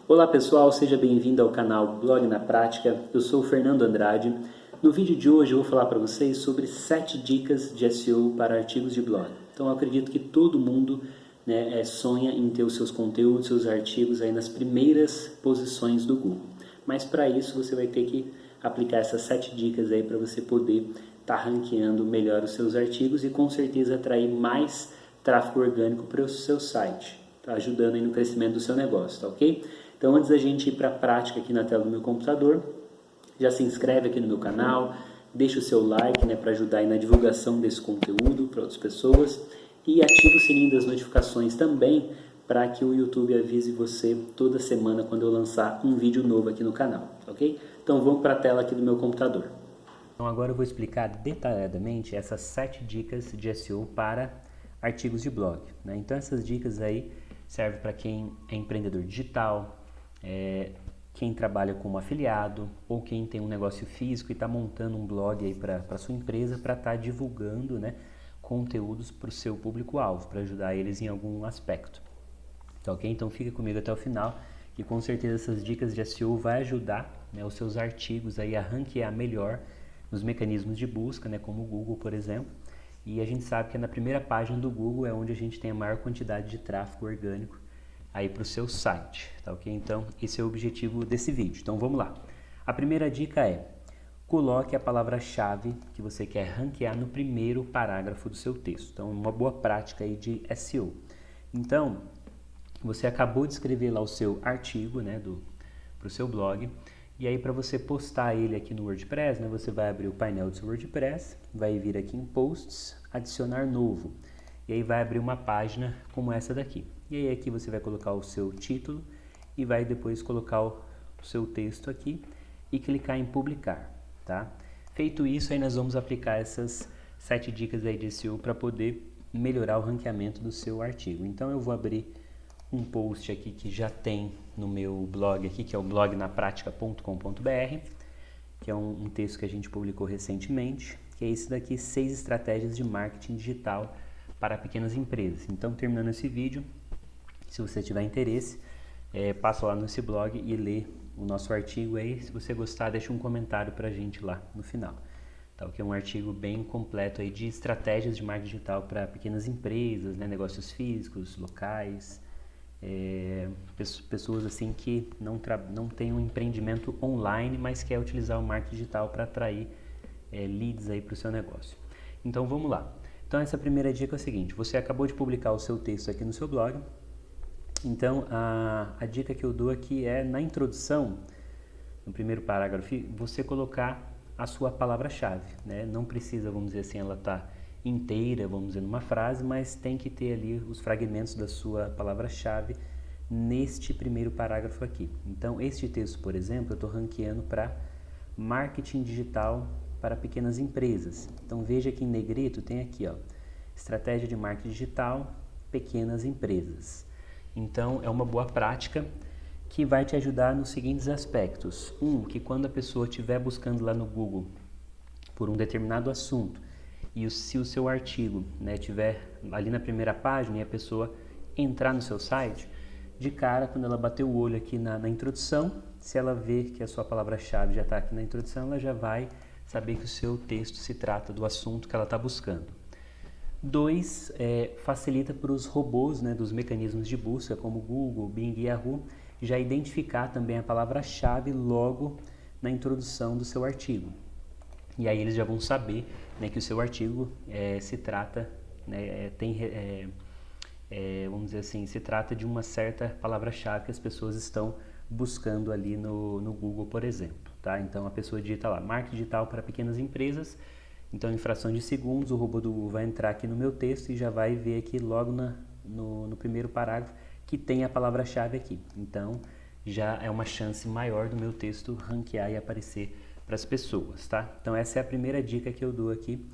Olá pessoal, seja bem-vindo ao canal Blog na Prática. Eu sou o Fernando Andrade. No vídeo de hoje eu vou falar para vocês sobre 7 dicas de SEO para artigos de blog. Então eu acredito que todo mundo sonha em ter os seus conteúdos, seus artigos aí nas primeiras posições do Google. Mas para isso você vai ter que aplicar essas 7 dicas aí para você poder estar ranqueando melhor os seus artigos e com certeza atrair mais tráfego orgânico para o seu site, tá? Ajudando aí no crescimento do seu negócio, tá ok? Então antes da gente ir para a prática aqui na tela do meu computador, já se inscreve aqui no meu canal, deixa o seu like para ajudar aí na divulgação desse conteúdo para outras pessoas e ativa o sininho das notificações também para que o YouTube avise você toda semana quando eu lançar um vídeo novo aqui no canal, ok? Então vamos para a tela aqui do meu computador. Então agora eu vou explicar detalhadamente essas 7 dicas de SEO para artigos de blog, né? Então essas dicas aí servem para quem é empreendedor digital, quem trabalha como afiliado ou quem tem um negócio físico e está montando um blog aí para sua empresa para estar divulgando, conteúdos para o seu público-alvo, para ajudar eles em algum aspecto. Tá ok? Então fica comigo até o final e com certeza essas dicas de SEO vai ajudar os seus artigos aí a ranquear melhor nos mecanismos de busca, como o Google, por exemplo. E a gente sabe que na primeira página do Google é onde a gente tem a maior quantidade de tráfego orgânico aí para o seu site, tá ok? Então esse é o objetivo desse vídeo. Então vamos lá. A primeira dica é: coloque a palavra-chave que você quer ranquear no primeiro parágrafo do seu texto. Então uma boa prática aí de SEO. Então você acabou de escrever lá o seu artigo, para o seu blog. E aí para você postar ele aqui no WordPress, você vai abrir o painel do seu WordPress, vai vir aqui em Posts, adicionar novo. E aí vai abrir uma página como essa daqui. E aí aqui você vai colocar o seu título e vai depois colocar o seu texto aqui e clicar em publicar, tá? Feito isso, aí nós vamos aplicar essas 7 dicas aí de SEO para poder melhorar o ranqueamento do seu artigo. Então eu vou abrir um post aqui que já tem no meu blog aqui, que é o blognapratica.com.br, que é um texto que a gente publicou recentemente, que é esse daqui, 6 estratégias de marketing digital para pequenas empresas. Então, terminando esse vídeo, se você tiver interesse, passa lá nesse blog e lê o nosso artigo aí. Se você gostar, deixa um comentário pra gente lá no final. Tá, que é um artigo bem completo aí de estratégias de marketing digital para pequenas empresas, negócios físicos, locais, pessoas assim que não têm um empreendimento online, mas quer utilizar o marketing digital para atrair leads aí para o seu negócio. Então vamos lá. Então essa primeira dica é o seguinte: você acabou de publicar o seu texto aqui no seu blog. Então a dica que eu dou aqui é, na introdução, no primeiro parágrafo, você colocar a sua palavra-chave, Não precisa, vamos dizer assim, ela tá inteira, vamos dizer, numa frase, mas tem que ter ali os fragmentos da sua palavra-chave neste primeiro parágrafo aqui. Então este texto, por exemplo, eu estou ranqueando para marketing digital para pequenas empresas. Então veja que em negrito tem aqui, estratégia de marketing digital, pequenas empresas. Então é uma boa prática que vai te ajudar nos seguintes aspectos. Que quando a pessoa estiver buscando lá no Google por um determinado assunto e se o seu artigo estiver ali na primeira página e a pessoa entrar no seu site, de cara, quando ela bater o olho aqui na introdução, se ela ver que a sua palavra-chave já está aqui na introdução, ela já vai saber que o seu texto se trata do assunto que ela está buscando. 2, facilita para os robôs dos mecanismos de busca, como Google, Bing e Yahoo, já identificar também a palavra-chave logo na introdução do seu artigo. E aí eles já vão saber que o seu artigo se trata, vamos dizer assim, se trata de uma certa palavra-chave que as pessoas estão buscando ali no Google, por exemplo. Tá? Então a pessoa digita lá, marketing digital para pequenas empresas. Então em fração de segundos o robô do Google vai entrar aqui no meu texto e já vai ver aqui logo no primeiro parágrafo que tem a palavra-chave aqui. Então já é uma chance maior do meu texto ranquear e aparecer para as pessoas, tá? Então essa é a primeira dica que eu dou aqui,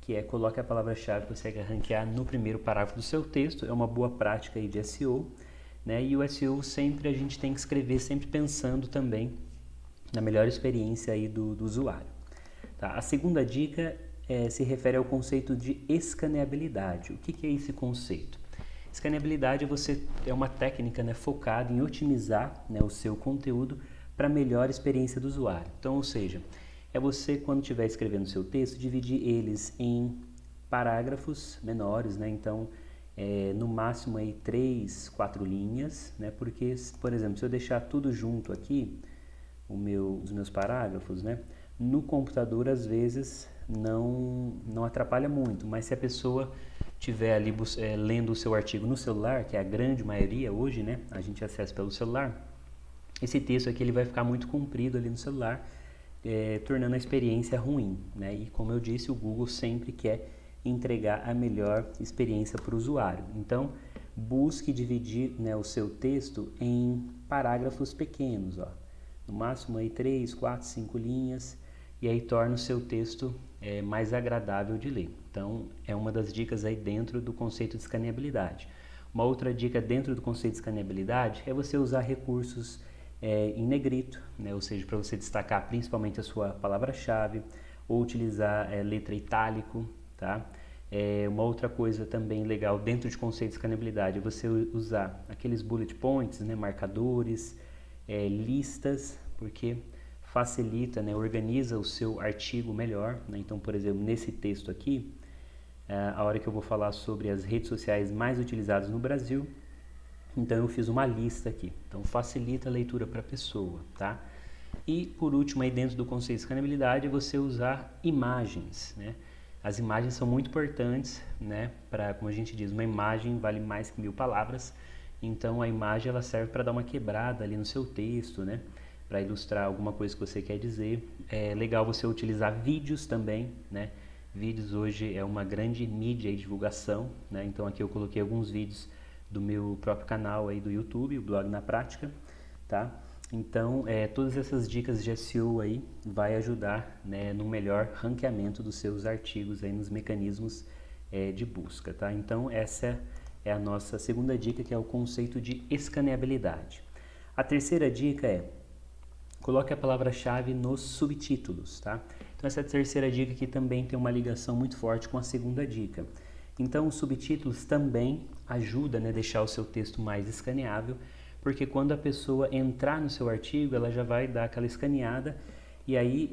que é coloque a palavra-chave que você quer ranquear no primeiro parágrafo do seu texto. É uma boa prática aí de SEO, E o SEO sempre a gente tem que escrever sempre pensando também na melhor experiência aí do usuário. Tá? A segunda dica se refere ao conceito de escaneabilidade. O que é esse conceito? Escaneabilidade é uma técnica, né, focada em otimizar, né, o seu conteúdo para melhor experiência do usuário. Então, ou seja, é você, quando estiver escrevendo seu texto, dividir eles em parágrafos menores, né? Então, no máximo aí 3, 4 linhas, né? Porque, por exemplo, se eu deixar tudo junto aqui, os meus parágrafos, né? No computador, às vezes, não atrapalha muito, mas se a pessoa estiver ali lendo o seu artigo no celular, que é a grande maioria hoje, né? A gente acessa pelo celular, esse texto aqui ele vai ficar muito comprido ali no celular, tornando a experiência ruim, né? E como eu disse, o Google sempre quer entregar a melhor experiência para o usuário. Então, busque dividir, né, o seu texto em parágrafos pequenos, ó. No máximo aí 3, 4, 5 linhas, e aí torna o seu texto mais agradável de ler. Então, é uma das dicas aí dentro do conceito de escaneabilidade. Uma outra dica dentro do conceito de escaneabilidade é você usar recursos em negrito, né? Ou seja, para você destacar principalmente a sua palavra-chave, ou utilizar letra itálico, tá? Uma outra coisa também legal dentro de conceito de escaneabilidade é você usar aqueles bullet points, né? Marcadores, listas, porque facilita, né? Organiza o seu artigo melhor, né? Então, por exemplo, nesse texto aqui, a hora que eu vou falar sobre as redes sociais mais utilizadas no Brasil, então eu fiz uma lista aqui, então facilita a leitura para a pessoa, tá? E por último, aí dentro do conceito de escaneabilidade, é você usar imagens, né? As imagens são muito importantes, né? Para, como a gente diz, uma imagem vale mais que 1000 palavras, então a imagem ela serve para dar uma quebrada ali no seu texto, né? Para ilustrar alguma coisa que você quer dizer. É legal você utilizar vídeos também, né? Vídeos hoje é uma grande mídia de divulgação, né? Então aqui eu coloquei alguns vídeos do meu próprio canal aí do YouTube, o Blog na Prática, tá? Então, todas essas dicas de SEO aí vai ajudar, né, no melhor ranqueamento dos seus artigos aí nos mecanismos de busca, tá? Então, essa é a nossa segunda dica, que é o conceito de escaneabilidade. A terceira dica é: coloque a palavra-chave nos subtítulos, tá? Então, essa terceira dica aqui também tem uma ligação muito forte com a segunda dica. Então, os subtítulos também ajudam, né, a deixar o seu texto mais escaneável, porque quando a pessoa entrar no seu artigo, ela já vai dar aquela escaneada, e aí,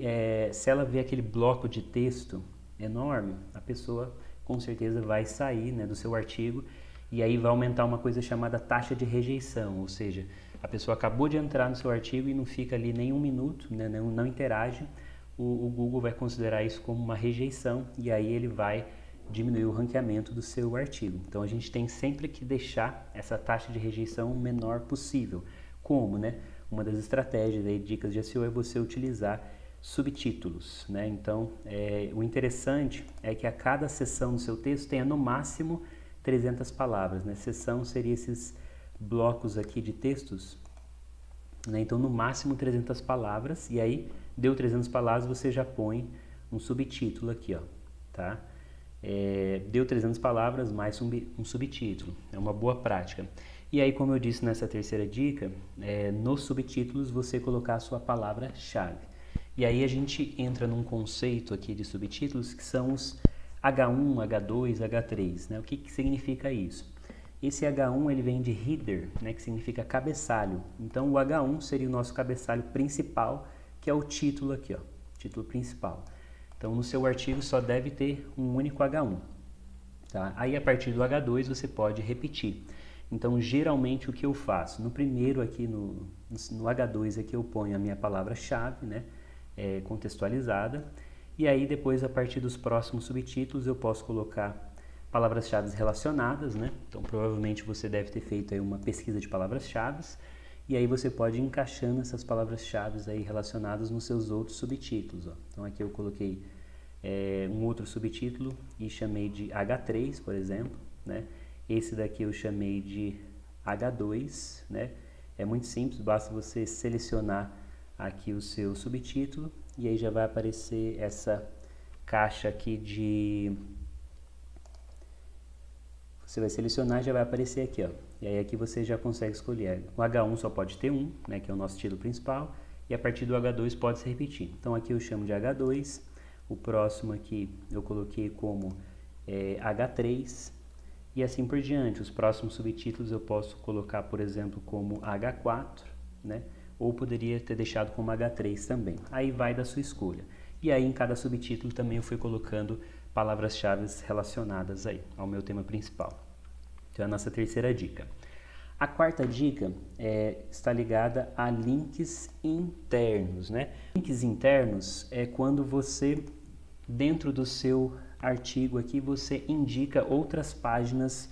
se ela vê aquele bloco de texto enorme, a pessoa com certeza vai sair, né, do seu artigo, e aí vai aumentar uma coisa chamada taxa de rejeição, ou seja, a pessoa acabou de entrar no seu artigo e não fica ali nem um minuto, né, não interage, o Google vai considerar isso como uma rejeição, e aí ele vai diminuir o ranqueamento do seu artigo. Então a gente tem sempre que deixar essa taxa de rejeição o menor possível. Como, né? Uma das estratégias aí, dicas de SEO é você utilizar subtítulos, né? Então, o interessante é que a cada seção do seu texto tenha no máximo 300 palavras, né? Seção seria esses blocos aqui de textos, né? Então, no máximo 300 palavras, e aí deu 300 palavras, você já põe um subtítulo aqui, ó, tá? Deu 300 palavras mais um subtítulo, é uma boa prática. E aí, como eu disse nessa terceira dica, nos subtítulos você colocar a sua palavra-chave. E aí a gente entra num conceito aqui de subtítulos que são os H1, H2, H3, né? O que significa isso? Esse H1 ele vem de header, né? Que significa cabeçalho. Então o H1 seria o nosso cabeçalho principal, que é o título aqui, ó, título principal. Então, no seu artigo só deve ter um único H1. Tá? Aí, a partir do H2, você pode repetir. Então, geralmente, o que eu faço? No primeiro aqui, no H2, aqui eu ponho a minha palavra-chave, né, contextualizada. E aí, depois, a partir dos próximos subtítulos, eu posso colocar palavras-chave relacionadas, né? Então, provavelmente, você deve ter feito aí uma pesquisa de palavras-chave. E aí você pode ir encaixando essas palavras-chave aí relacionadas nos seus outros subtítulos. Ó. Então aqui eu coloquei um outro subtítulo e chamei de H3, por exemplo, né? Esse daqui eu chamei de H2, né? É muito simples, basta você selecionar aqui o seu subtítulo e aí já vai aparecer essa caixa aqui de... Você vai selecionar e já vai aparecer aqui, ó. E aí aqui você já consegue escolher. O H1 só pode ter um, né, que é o nosso título principal, e a partir do H2 pode se repetir. Então aqui eu chamo de H2, o próximo aqui eu coloquei como H3, e assim por diante. Os próximos subtítulos eu posso colocar, por exemplo, como H4, né? Ou poderia ter deixado como H3 também. Aí vai da sua escolha. E aí em cada subtítulo também eu fui colocando palavras-chave relacionadas aí ao meu tema principal. Então é a nossa terceira dica. A quarta dica está ligada a links internos, né? Links internos é quando você, dentro do seu artigo aqui, você indica outras páginas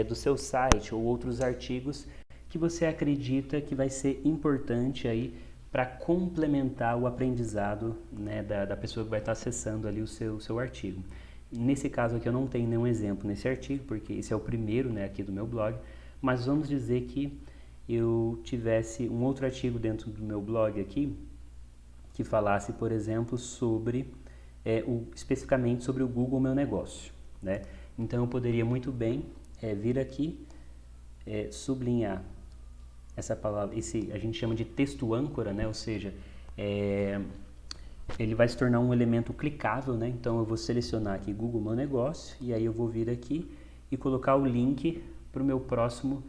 do seu site ou outros artigos que você acredita que vai ser importante aí para complementar o aprendizado, né, da pessoa que vai estar acessando ali o seu artigo. Nesse caso aqui eu não tenho nenhum exemplo nesse artigo, porque esse é o primeiro, né, aqui do meu blog, mas vamos dizer que eu tivesse um outro artigo dentro do meu blog aqui que falasse, por exemplo, sobre especificamente sobre o Google Meu Negócio, né? Então eu poderia muito bem vir aqui, sublinhar essa palavra, a gente chama de texto âncora, né? Ou seja, ele vai se tornar um elemento clicável, né? Então eu vou selecionar aqui Google Meu Negócio e aí eu vou vir aqui e colocar o link para o meu próximo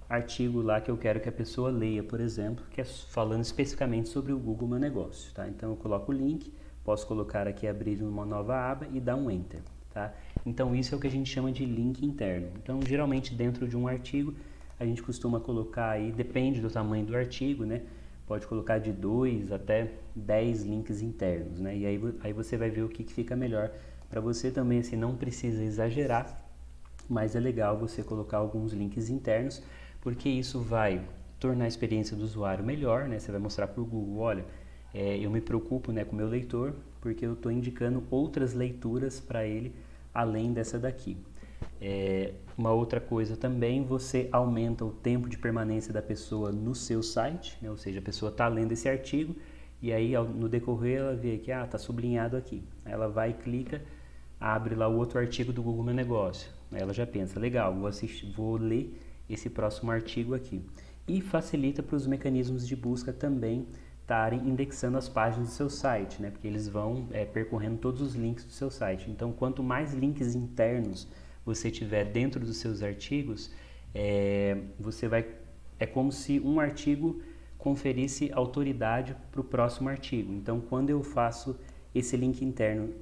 artigo lá que eu quero que a pessoa leia, por exemplo, que é falando especificamente sobre o Google Meu Negócio, tá? Então eu coloco o link, posso colocar aqui, abrir uma nova aba e dar um Enter, tá? Então isso é o que a gente chama de link interno. Então geralmente dentro de um artigo a gente costuma colocar aí, depende do tamanho do artigo, né? Pode colocar de 2 até 10 links internos, né? E aí você vai ver o que fica melhor para você também, assim, não precisa exagerar, mas é legal você colocar alguns links internos, porque isso vai tornar a experiência do usuário melhor, né? Você vai mostrar para o Google, olha, eu me preocupo, né, com o meu leitor, porque eu estou indicando outras leituras para ele, além dessa daqui. Uma outra coisa também, você aumenta o tempo de permanência da pessoa no seu site, né? Ou seja, a pessoa está lendo esse artigo e aí no decorrer ela vê que está sublinhado aqui. Aí ela vai e clica, abre lá o outro artigo do Google Meu Negócio. Aí ela já pensa, legal, vou ler esse próximo artigo aqui. E facilita para os mecanismos de busca também estarem indexando as páginas do seu site, né? Porque eles vão percorrendo todos os links do seu site. Então, quanto mais links internos você tiver dentro dos seus artigos, é como se um artigo conferisse autoridade para o próximo artigo. Então, quando eu faço esse link interno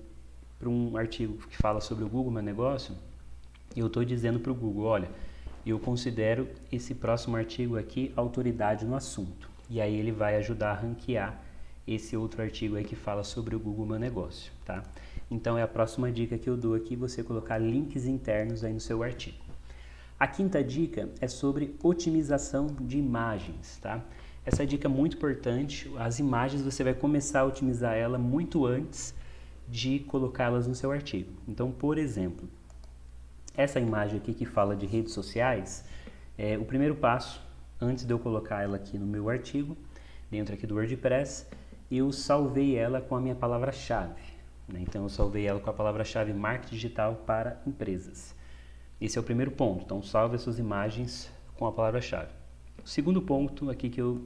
para um artigo que fala sobre o Google Meu Negócio, eu estou dizendo para o Google, olha, eu considero esse próximo artigo aqui autoridade no assunto. E aí ele vai ajudar a ranquear esse outro artigo aí que fala sobre o Google Meu Negócio, tá? Então é a próxima dica que eu dou aqui, você colocar links internos aí no seu artigo. A quinta dica é sobre otimização de imagens, tá? Essa dica é muito importante, as imagens você vai começar a otimizar ela muito antes de colocá-las no seu artigo. Então, por exemplo, essa imagem aqui que fala de redes sociais, o primeiro passo, antes de eu colocar ela aqui no meu artigo, dentro aqui do WordPress, eu salvei ela com a minha palavra-chave, né? Então eu salvei ela com a palavra-chave marketing digital para empresas. Esse é o primeiro ponto, então salve as suas imagens com a palavra-chave. O segundo ponto aqui que eu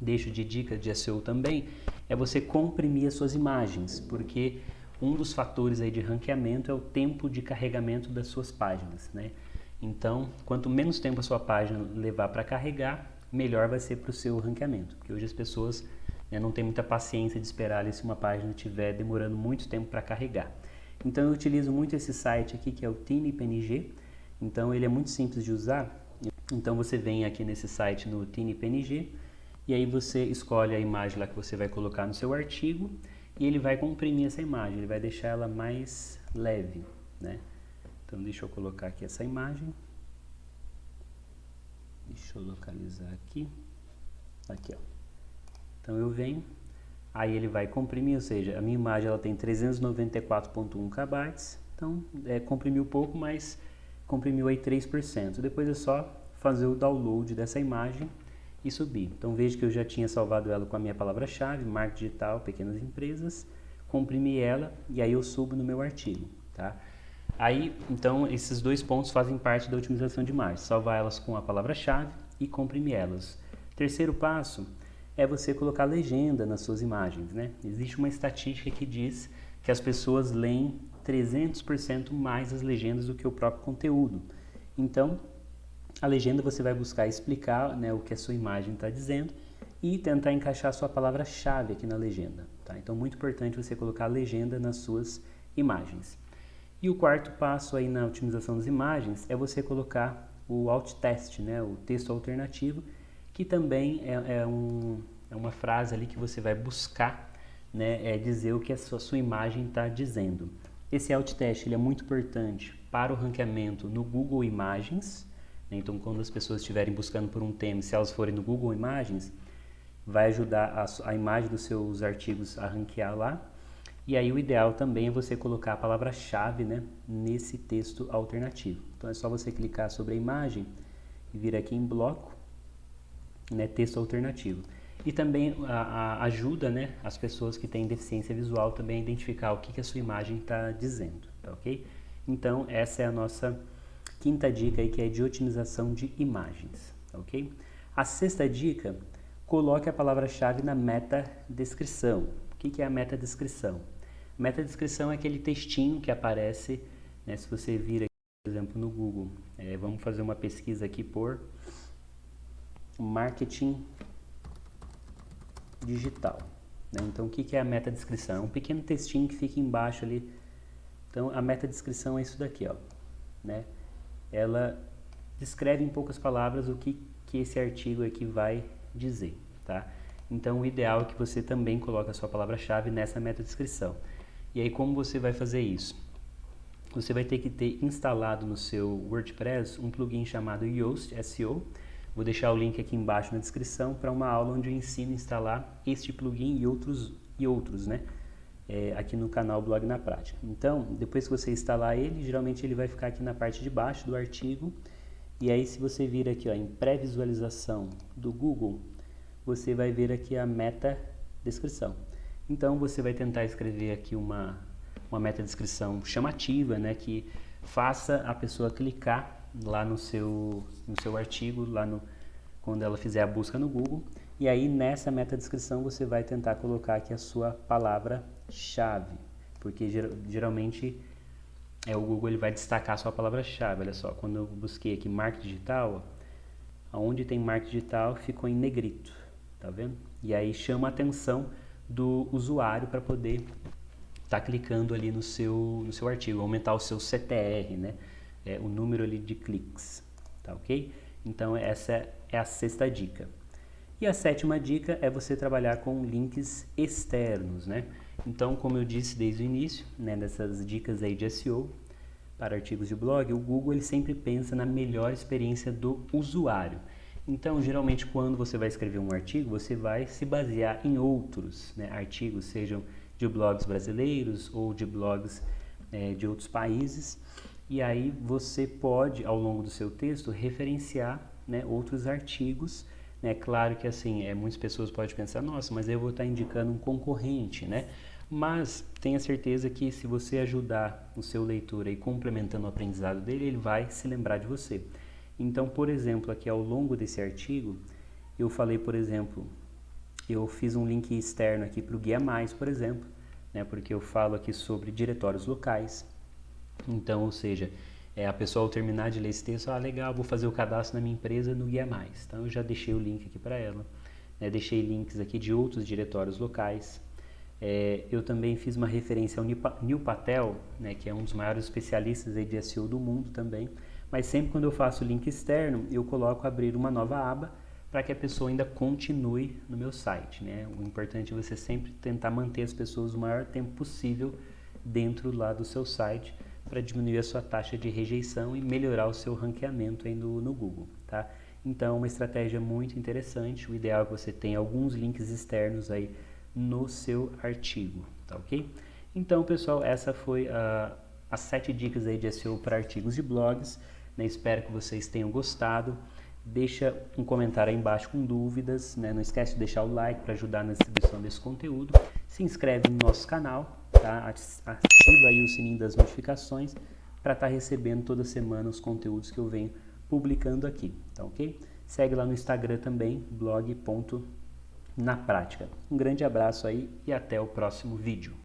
deixo de dica de SEO também é você comprimir as suas imagens, porque um dos fatores aí de ranqueamento é o tempo de carregamento das suas páginas, né? Então, quanto menos tempo a sua página levar para carregar, melhor vai ser para o seu ranqueamento, porque hoje as pessoas, né, não têm muita paciência de esperar ali se uma página estiver demorando muito tempo para carregar. Então eu utilizo muito esse site aqui que é o TinyPNG, então ele é muito simples de usar. Então você vem aqui nesse site no TinyPNG e aí você escolhe a imagem lá que você vai colocar no seu artigo e ele vai comprimir essa imagem, ele vai deixar ela mais leve, né? Então deixa eu colocar aqui essa imagem, deixa eu localizar aqui, aqui ó. Então eu venho, aí ele vai comprimir, ou seja, a minha imagem ela tem 394.1 KB, então comprimiu pouco, mas comprimiu aí 3%. Depois é só fazer o download dessa imagem e subir. Então veja que eu já tinha salvado ela com a minha palavra-chave, marketing digital, pequenas empresas, comprimi ela e aí eu subo no meu artigo, tá? Aí, então, esses dois pontos fazem parte da otimização de imagens, salvar elas com a palavra-chave e comprimir elas. Terceiro passo é você colocar legenda nas suas imagens, né? Existe uma estatística que diz que as pessoas leem 300% mais as legendas do que o próprio conteúdo. Então, a legenda você vai buscar explicar, né, o que a sua imagem está dizendo e tentar encaixar a sua palavra-chave aqui na legenda. Tá? Então, muito importante você colocar a legenda nas suas imagens. E o quarto passo aí na otimização das imagens é você colocar o alt text, né, o texto alternativo, que também é uma frase ali que você vai buscar, né, dizer o que a sua imagem está dizendo. Esse alt text ele é muito importante para o ranqueamento no Google Imagens, né? Então, quando as pessoas estiverem buscando por um tema, se elas forem no Google Imagens, vai ajudar a imagem dos seus artigos a ranquear lá. E aí o ideal também é você colocar a palavra-chave, né, nesse texto alternativo. Então é só você clicar sobre a imagem e vir aqui em bloco, né, texto alternativo. E também ajuda, né, as pessoas que têm deficiência visual também a identificar o que a sua imagem está dizendo, tá ok? Então essa é a nossa quinta dica aí, que é de otimização de imagens, ok? A sexta dica, coloque a palavra-chave na meta-descrição. O que é a meta-descrição? Meta-descrição é aquele textinho que aparece, né, se você vir aqui, por exemplo, no Google. Vamos fazer uma pesquisa aqui por marketing digital. Né? Então, o que é a meta-descrição? É um pequeno textinho que fica embaixo ali. Então, a meta-descrição é isso daqui, ó, né? Ela descreve em poucas palavras o que esse artigo aqui vai dizer, tá? Então, o ideal é que você também coloque a sua palavra-chave nessa meta-descrição. E aí, como você vai fazer isso? Você vai ter que ter instalado no seu WordPress um plugin chamado Yoast SEO. Vou deixar o link aqui embaixo na descrição para uma aula onde eu ensino a instalar este plugin e outros, né? Aqui no canal Blog na Prática. Então, depois que você instalar ele, geralmente ele vai ficar aqui na parte de baixo do artigo. E aí, se você vir aqui, ó, em pré-visualização do Google, você vai ver aqui a meta-descrição. Então, você vai tentar escrever aqui uma meta-descrição chamativa, né, que faça a pessoa clicar lá no seu artigo, quando ela fizer a busca no Google. E aí, nessa meta-descrição, você vai tentar colocar aqui a sua palavra-chave, porque geralmente o Google ele vai destacar a sua palavra-chave. Olha só, quando eu busquei aqui marketing digital, onde tem marketing digital ficou em negrito, tá vendo? E aí chama a atenção do usuário para poder estar clicando ali no seu artigo, aumentar o seu CTR, né? O número ali de cliques, tá ok? Então essa é a sexta dica. E a sétima dica é você trabalhar com links externos, né? Então, como eu disse desde o início, né, dessas dicas aí de SEO para artigos de blog, o Google ele sempre pensa na melhor experiência do usuário. Então, geralmente, quando você vai escrever um artigo, você vai se basear em outros, né, artigos, sejam de blogs brasileiros ou de blogs de outros países. E aí você pode, ao longo do seu texto, referenciar, né, outros artigos. É claro que assim, muitas pessoas podem pensar, nossa, mas eu vou estar indicando um concorrente, né? Mas tenha certeza que se você ajudar o seu leitor aí complementando o aprendizado dele, ele vai se lembrar de você. Então, por exemplo, aqui ao longo desse artigo, eu falei, por exemplo, eu fiz um link externo aqui para o Guia Mais, por exemplo, né? Porque eu falo aqui sobre diretórios locais. Então, ou seja, a pessoa ao terminar de ler esse texto, legal, vou fazer o cadastro na minha empresa no Guia Mais. Então eu já deixei o link aqui para ela, né? Deixei links aqui de outros diretórios locais. Eu também fiz uma referência ao Neil Patel, né, que é um dos maiores especialistas aí de SEO do mundo também. Mas sempre quando eu faço o link externo, eu coloco abrir uma nova aba para que a pessoa ainda continue no meu site, né? O importante é você sempre tentar manter as pessoas o maior tempo possível dentro lá do seu site, para diminuir a sua taxa de rejeição e melhorar o seu ranqueamento aí no Google, tá? Então, uma estratégia muito interessante. O ideal é que você tenha alguns links externos aí no seu artigo, tá ok? Então, pessoal, essa foi as 7 dicas aí de SEO para artigos de blogs, né? Espero que vocês tenham gostado. Deixa um comentário aí embaixo com dúvidas, né? Não esquece de deixar o like para ajudar na distribuição desse conteúdo. Se inscreve no nosso canal, tá? Ativa aí o sininho das notificações para estar recebendo toda semana os conteúdos que eu venho publicando aqui, tá ok? Segue lá no Instagram também, blog.naprática. Um grande abraço aí e até o próximo vídeo.